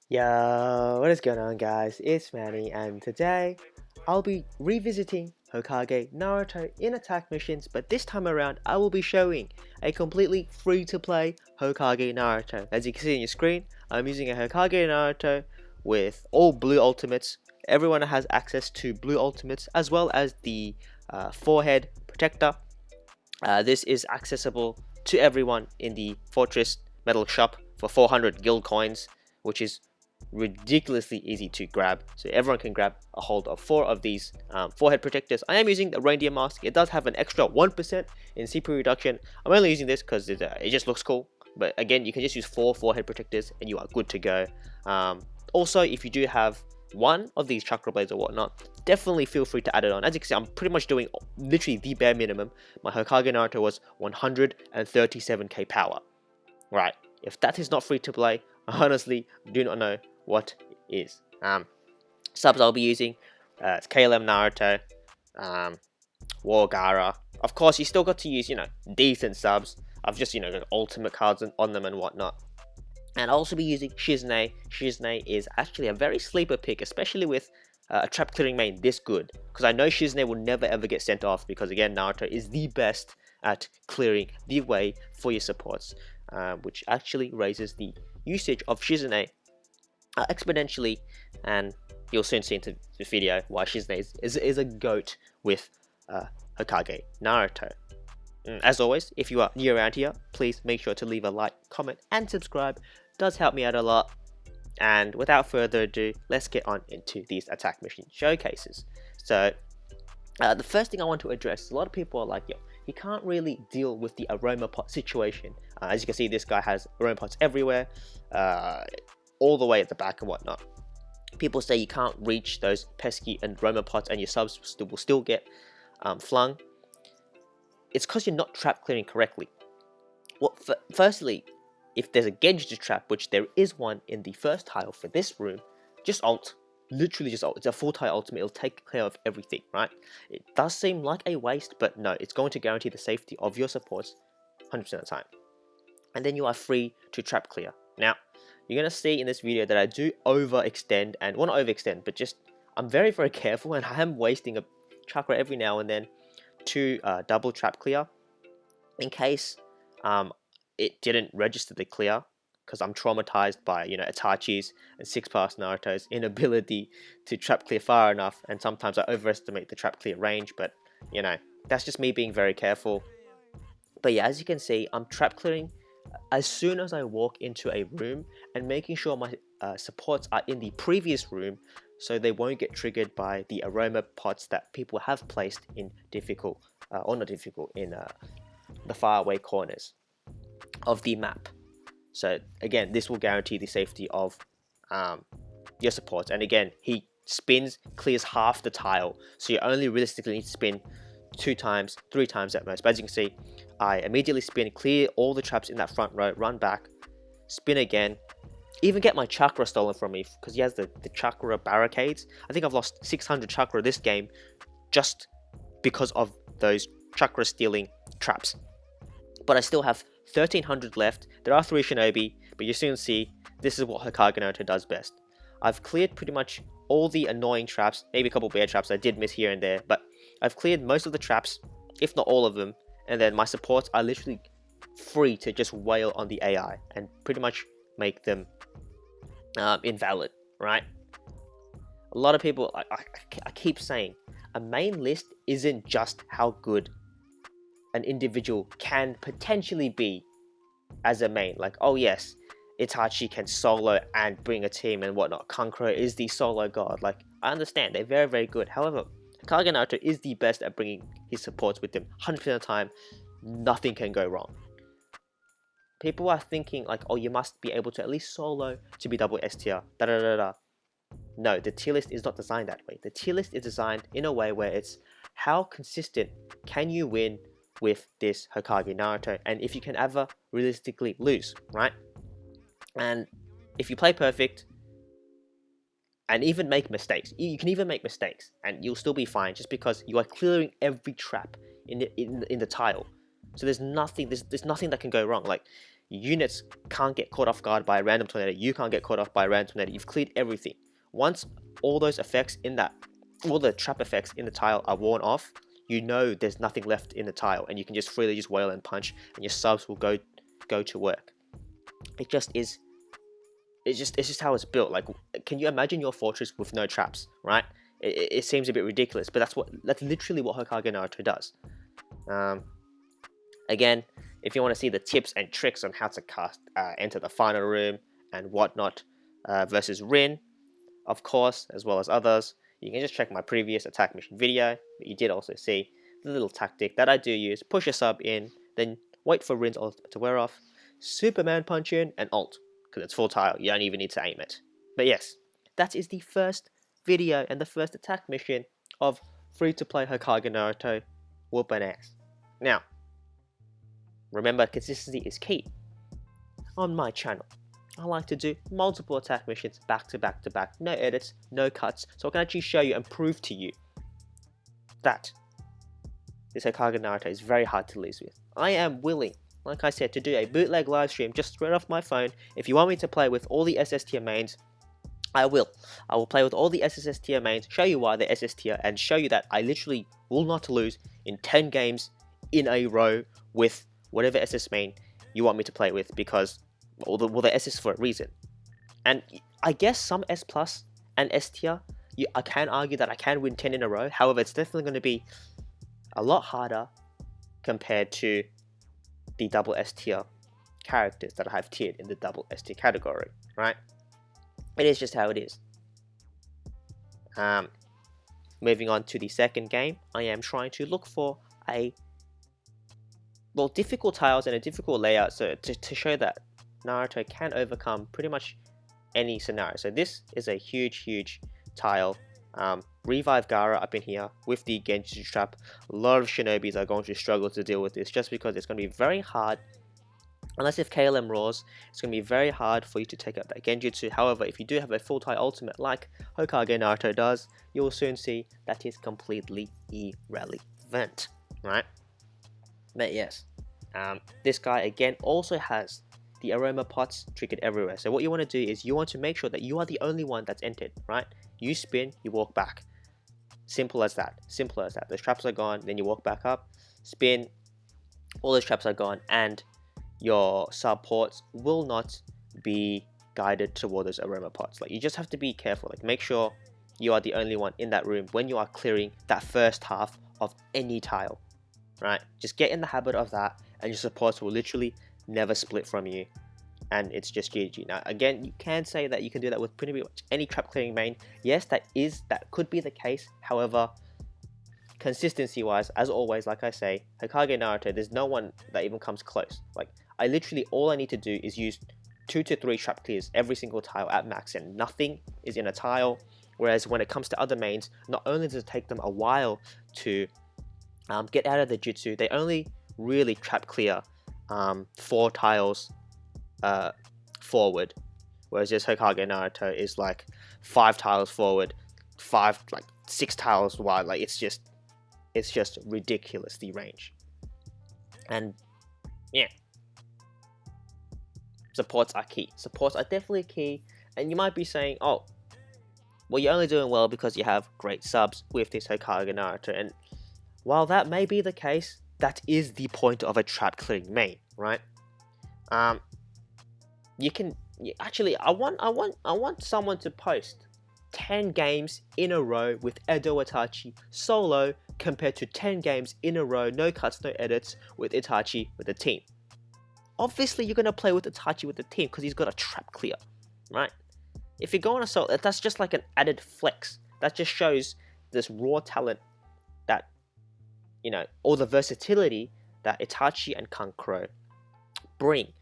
Yo, what is going on guys? It's Manny and today I'll be revisiting Hokage Naruto in attack missions, but this time around I will be showing a completely free to play Hokage Naruto. As you can see on your screen, I'm using a Hokage Naruto with all blue ultimates. Everyone has access to blue ultimates as well as the forehead protector. This is accessible to everyone in the Fortress Metal Shop for 400 guild coins, which is ridiculously easy to grab, so everyone can grab a hold of 4 of these forehead protectors. I am using the reindeer mask. It does have an extra 1% in CPU reduction. I'm only using this because it just looks cool, but again, you can just use 4 forehead protectors and you are good to go. Also, if you do have one of these chakra blades or whatnot, definitely feel free to add it on. As you can see, I'm pretty much doing literally the bare minimum. My Hokage Naruto was 137k power. Right, if that is not free to play, I honestly do not know what is. Subs I'll be using, KLM Naruto, War Gaara. Of course, you still got to use, decent subs. I've just, got ultimate cards on them and whatnot. And I'll also be using Shizune. Shizune is actually a very sleeper pick, especially with a trap clearing main this good. Because I know Shizune will never ever get sent off, because again, Naruto is the best at clearing the way for your supports. Which actually raises the usage of Shizune exponentially, and you'll soon see in the video why Shizune is a goat with Hokage Naruto. As always, if you are new around here, please make sure to leave a like, comment, and subscribe. It does help me out a lot. And without further ado, let's get on into these attack mission showcases. So, the first thing I want to address is a lot of people are like, yo, he can't really deal with the aroma pot situation. As you can see, this guy has aroma pots everywhere, all the way at the back and whatnot. People say you can't reach those pesky aroma pots and your subs will still get flung. It's because you're not trap clearing correctly. Well, firstly, if there's a Genjutsu trap, which there is one in the first tile for this room, just ult. Literally just ult. It's a full tile ultimate. It'll take care of everything, right? It does seem like a waste, but no, it's going to guarantee the safety of your supports 100% of the time. And then you are free to trap clear. Now, you're going to see in this video that I do overextend, and well, not overextend, but just I'm very, very careful, and I am wasting a chakra every now and then to double trap clear in case it didn't register the clear, because I'm traumatized by Itachi's and 6-pass Naruto's inability to trap clear far enough, and sometimes I overestimate the trap clear range, but that's just me being very careful. But yeah, as you can see, I'm trap clearing as soon as I walk into a room and making sure my supports are in the previous room, so they won't get triggered by the aroma pots that people have placed in difficult, or not difficult, in the faraway corners of the map. So again, this will guarantee the safety of your supports. And again, he spins, clears half the tile, so you only realistically need to spin 2 times, 3 times at most. But as you can see, I immediately spin, clear all the traps in that front row, run back, spin again, even get my chakra stolen from me, because he has the chakra barricades. I think I've lost 600 chakra this game just because of those chakra stealing traps. But I still have 1300 left. There are 3 shinobi, but you soon see this is what Hokage Naruto does best. I've cleared pretty much all the annoying traps, maybe a couple bear traps I did miss here and there, but I've cleared most of the traps, if not all of them, and then my supports are literally free to just wail on the AI and pretty much make them invalid, right? A lot of people, I keep saying, a main list isn't just how good an individual can potentially be as a main. Like, oh yes, Itachi can solo and bring a team and whatnot. Kankuro is the solo god. Like, I understand, they're very, very good. However, Hokage Naruto is the best at bringing his supports with him 100% of the time. Nothing can go wrong. People are thinking like, oh, you must be able to at least solo to be double S tier. Da da da da. No, the tier list is not designed that way. The tier list is designed in a way where it's how consistent can you win with this Hokage Naruto, and if you can ever realistically lose, right? And if you play perfect and even make mistakes, you can even make mistakes and you'll still be fine, just because you are clearing every trap in the tile. So there's nothing that can go wrong. Like, units can't get caught off guard by a random tornado. You can't get caught off by a random tornado. You've cleared everything. Once all those effects in that, all the trap effects in the tile are worn off, you know there's nothing left in the tile, and you can just freely just wail and punch, and your subs will go to work. It just is. It's just how it's built. Like, can you imagine your fortress with no traps, right? It seems a bit ridiculous, but that's literally what Hokage Naruto does. Again, if you want to see the tips and tricks on how to enter the final room and whatnot versus Rin, of course, as well as others, you can just check my previous attack mission video. But you did also see the little tactic that I do use: push a sub in, then wait for Rin's ultimate to wear off, Superman punch in, and ult, because it's full tile. You don't even need to aim it. But yes, that is the first video and the first attack mission of free-to-play Hokage Naruto whoopin' ass. Now, remember, consistency is key. On my channel, I like to do multiple attack missions back to back to back, no edits, no cuts, so I can actually show you and prove to you that this Hokage Naruto is very hard to lose with. I am willing, like I said, to do a bootleg live stream just straight off my phone. If you want me to play with all the SS tier mains, I will. I will play with all the SSS tier mains, show you why they're SS tier, and show you that I literally will not lose in 10 games in a row with whatever SS main you want me to play with, because they're SS for a reason. And I guess some S plus and S tier, I can argue that I can win 10 in a row. However, it's definitely going to be a lot harder compared to the double S tier characters that I have tiered in the double S tier category, right? It is just how it is. Moving on to the second game, I am trying to look for difficult tiles and a difficult layout, so to show that Naruto can overcome pretty much any scenario. So this is a huge tile. Revive Gaara up in here with the Genjutsu trap. A lot of shinobis are going to struggle to deal with this, just because it's going to be very hard. Unless if KLM roars, it's going to be very hard for you to take out that Genjutsu. However, if you do have a full tie ultimate like Hokage Naruto does, you will soon see that is completely irrelevant, right? But yes, this guy again also has the aroma pots triggered everywhere. So what you want to do is you want to make sure that you are the only one that's entered, right? You spin, you walk back. Simple as that. Simple as that. Those traps are gone, then you walk back up, spin, all those traps are gone, and your supports will not be guided toward those aroma pots. Like, you just have to be careful. Like, make sure you are the only one in that room when you are clearing that first half of any tile, right? Just get in the habit of that, and your supports will literally never split from you, and it's just GG. Now again, you can say that you can do that with pretty much any trap clearing main. Yes, that could be the case. However, consistency wise, as always, like I say, Hokage Naruto, there's no one that even comes close. Like, I literally, all I need to do is use 2 to 3 trap clears every single tile at max, and nothing is in a tile. Whereas when it comes to other mains, not only does it take them a while to get out of the jutsu, they only really trap clear 4 tiles forward, whereas this Hokage Naruto is like 5 tiles forward, 6 tiles wide. Like, it's just ridiculous, the range. And yeah, supports are key. Supports are definitely key. And you might be saying, oh, well, you're only doing well because you have great subs with this Hokage Naruto. And while that may be the case, that is the point of a trap clearing main, right? You can actually, I want someone to post 10 games in a row with Edo Itachi solo compared to 10 games in a row, no cuts, no edits, with Itachi with the team. Obviously, you're going to play with Itachi with the team because he's got a trap clear, right? If you go on a solo, that's just like an added flex. That just shows this raw talent that, you know, all the versatility that Itachi and Kankuro bring.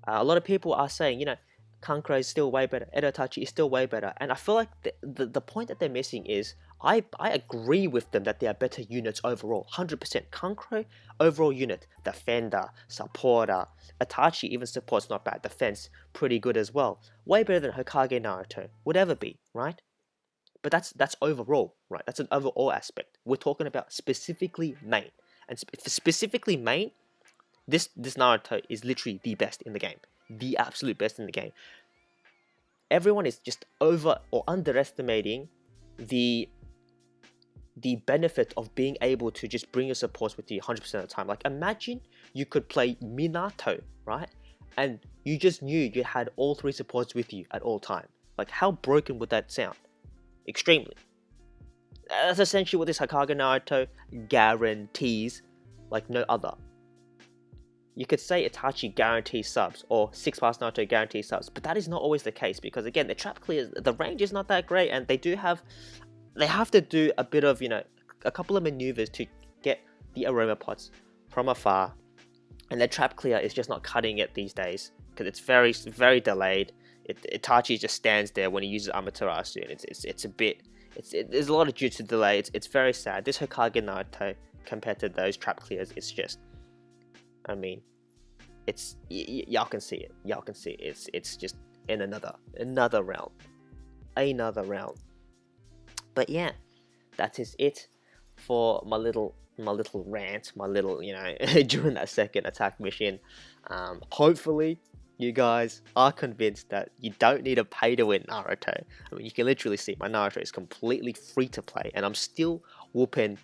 A lot of people are saying, you know, Kankuro is still way better, Edo Itachi is still way better, and I feel like the point that they're missing is, I agree with them that they are better units overall, 100%. Kankuro, overall unit, defender, supporter, Itachi even support's not bad, defense, pretty good as well. Way better than Hokage Naruto would ever be, right? But that's overall, right? That's an overall aspect. We're talking about specifically main. And specifically main, This Naruto is literally the best in the game, the absolute best in the game. Everyone is just over or underestimating the benefit of being able to just bring your supports with you 100% of the time. Like, imagine you could play Minato, right? And you just knew you had all 3 supports with you at all time. Like, how broken would that sound? Extremely. That's essentially what this Hokage Naruto guarantees, like no other. You could say Itachi guarantees subs, or 6 Pass Naruto guarantees subs, but that is not always the case, because again, the trap clears, the range is not that great, and they have to do a bit of, a couple of maneuvers to get the aroma pots from afar, and the trap clear is just not cutting it these days, because it's very, very delayed. Itachi just stands there when he uses Amaterasu, and it's a bit, there's a lot of jutsu delay. It's very sad. This Hokage Naruto, compared to those trap clears, it's just, I mean, it's y'all can see it. Y'all can see it. It's just in another realm, another realm. But yeah, that is it for my little rant, my little during that second attack mission. Hopefully you guys are convinced that you don't need to pay to win Naruto. I mean, you can literally see my Naruto is completely free to play, and I'm still whooping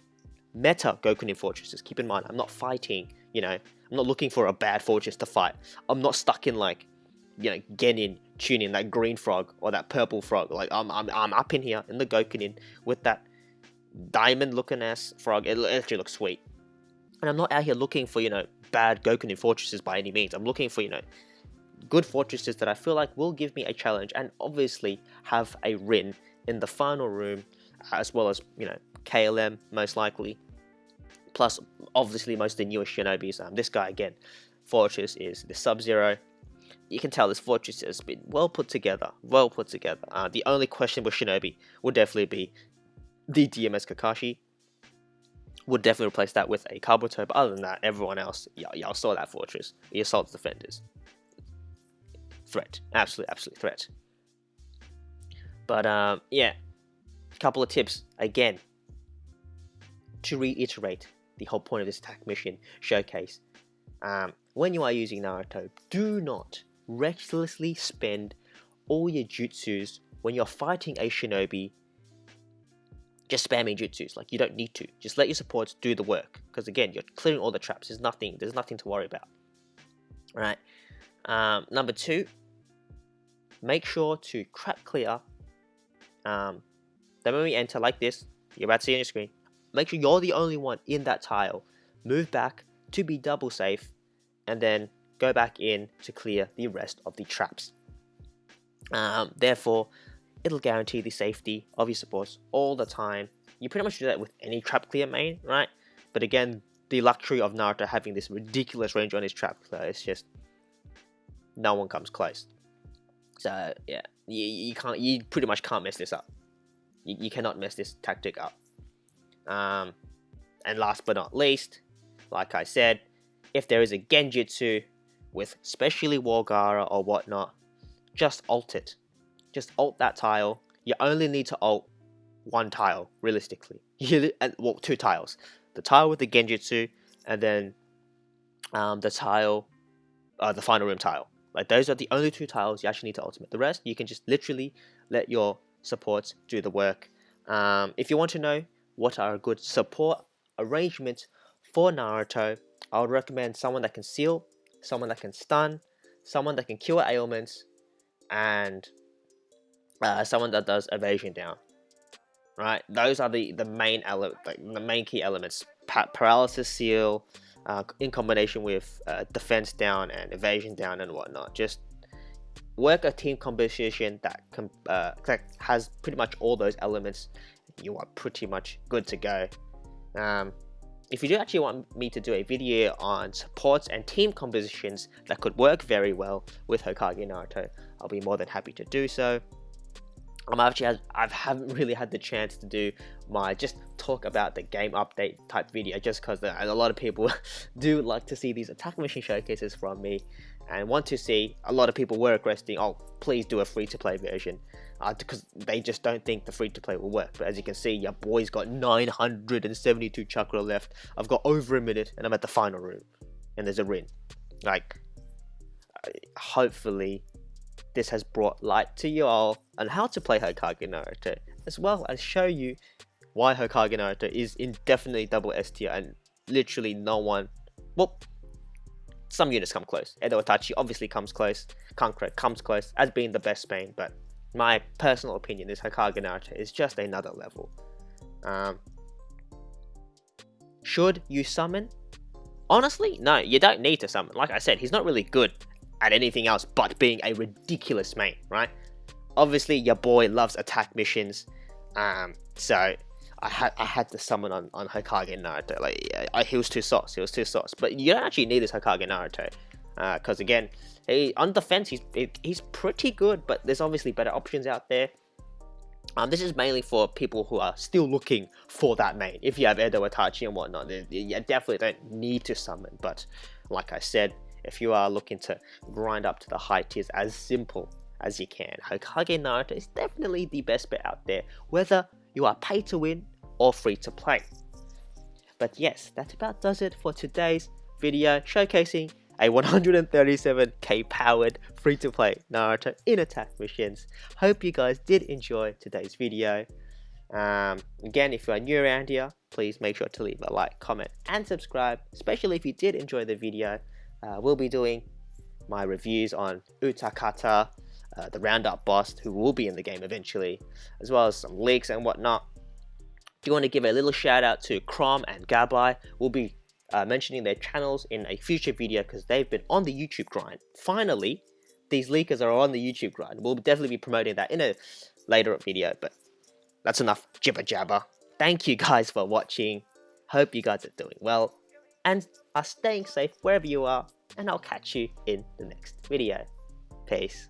meta Gokunin fortresses. Keep in mind, I'm not fighting, I'm not looking for a bad fortress to fight. I'm not stuck in like, Genin, Chunin, that green frog or that purple frog. Like, I'm up in here in the Gokunin with that diamond looking ass frog. It actually looks sweet. And I'm not out here looking for, bad Gokunin fortresses by any means. I'm looking for, good fortresses that I feel like will give me a challenge, and obviously have a Rin in the final room, as well as, KLM most likely. Plus, obviously, most of the newest Shinobis. This guy, again, fortress is the Sub-Zero. You can tell this fortress has been well put together. The only question with Shinobi would definitely be the DMS Kakashi. Would definitely replace that with a Kabuto, but other than that, everyone else, y'all saw that fortress. The Assault Defenders. Threat. Absolute threat. But, yeah. Couple of tips, again, to reiterate the whole point of this attack mission showcase. When you are using Naruto, do not recklessly spend all your jutsus when you're fighting a shinobi, just spamming jutsus. Like, you don't need to. Just let your supports do the work, because again, you're clearing all the traps. There's nothing to worry about. Alright. Number 2, make sure to trap clear. The moment you enter like this, you're about to see on your screen, make sure you're the only one in that tile. Move back to be double safe, and then go back in to clear the rest of the traps. Therefore, it'll guarantee the safety of your supports all the time. You pretty much do that with any trap clear main, right? But again, the luxury of Naruto having this ridiculous range on his trap clear, it's just, no one comes close. So yeah, you pretty much can't mess this up. You cannot mess this tactic up. And last but not least, like I said, if there is a Genjutsu with specially Wargara or whatnot, just ult it. Just ult that tile. You only need to ult one tile, realistically. Well, 2 tiles. The tile with the Genjutsu, and then the tile, the final room tile. Like, those are the only 2 tiles you actually need to ultimate. The rest, you can just literally let your supports do the work. If you want to know what are good support arrangements for Naruto, I would recommend someone that can seal, someone that can stun, someone that can cure ailments, and someone that does evasion down. Right, those are the main the main key elements. Paralysis, seal, in combination with defense down and evasion down and whatnot. Just work a team composition that has pretty much all those elements. You are pretty much good to go. If you do actually want me to do a video on supports and team compositions that could work very well with Hokage Naruto, I'll be more than happy to do so. I haven't really had the chance to do my just talk about the game update type video, just because a lot of people do like to see these attack machine showcases from me, and want to see. A lot of people were requesting, oh, please do a free-to-play version, because they just don't think the free-to-play will work. But as you can see, your boy's got 972 chakra left. I've got over a minute, and I'm at the final room. and there's a Rin. Like, hopefully this has brought light to you all on how to play Hokage Naruto, as well as show you why Hokage Naruto is indefinitely double S tier and literally no one, well, some units come close. Edo Itachi obviously comes close, Kankura comes close as being the best main, but my personal opinion is Hokage Naruto is just another level. Should you summon? Honestly, no, you don't need to summon. Like I said, he's not really good at anything else but being a ridiculous main, right? Obviously, your boy loves attack missions, so I had to summon on Hokage Naruto. Like, he was too sauce, but you don't actually need this Hokage Naruto, because again, on defense he's pretty good, but there's obviously better options out there. This is mainly for people who are still looking for that main. If you have Edo Itachi and whatnot, you definitely don't need to summon. But like I said, if you are looking to grind up to the high tiers as simple as you can, Hokage Naruto is definitely the best bet out there, whether you are pay to win or free to play. But yes, that about does it for today's video showcasing a 137k powered free to play Naruto in attack missions. Hope you guys did enjoy today's video. Again, if you are new around here, please make sure to leave a like, comment and subscribe, especially if you did enjoy the video. We'll be doing my reviews on Utakata, the roundup boss who will be in the game eventually, as well as some leaks and whatnot. Do you want to give a little shout out to Chrom and Gabai? We'll be mentioning their channels in a future video because they've been on the YouTube grind. Finally, these leakers are on the YouTube grind. We'll definitely be promoting that in a later video, but that's enough jibber jabber. Thank you guys for watching. Hope you guys are doing well and are staying safe wherever you are, and I'll catch you in the next video. Peace.